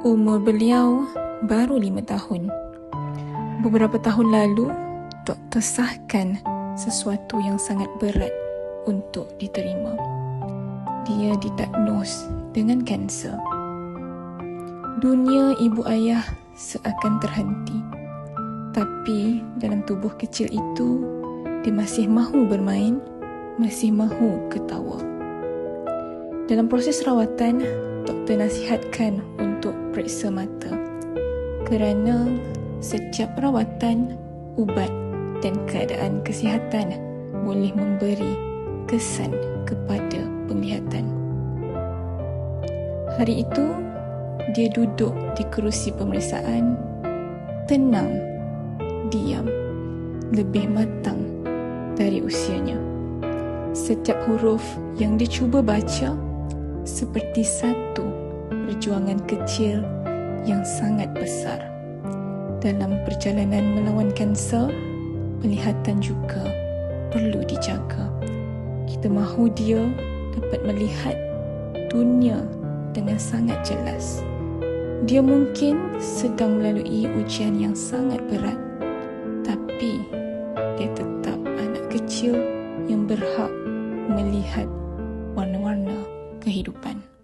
Umur beliau baru 5 tahun. Beberapa tahun lalu, doktor sahkan sesuatu yang sangat berat untuk diterima. Dia didiagnos dengan kanser. Dunia ibu ayah seakan terhenti. Tapi dalam tubuh kecil itu, dia masih mahu bermain, masih mahu ketawa. Dalam proses rawatan, doktor nasihatkan untuk periksa mata kerana setiap perawatan, ubat dan keadaan kesihatan boleh memberi kesan kepada penglihatan. Hari itu, dia duduk di kerusi pemeriksaan, tenang, diam, lebih matang dari usianya. Setiap huruf yang dia cuba baca seperti satu perjuangan kecil yang sangat besar. Dalam perjalanan melawan kanser, penglihatan juga perlu dijaga. Kita mahu dia dapat melihat dunia dengan sangat jelas. Dia mungkin sedang melalui ujian yang sangat berat, tapi dia tetap anak kecil yang berhak melihat warna-warna kehidupan.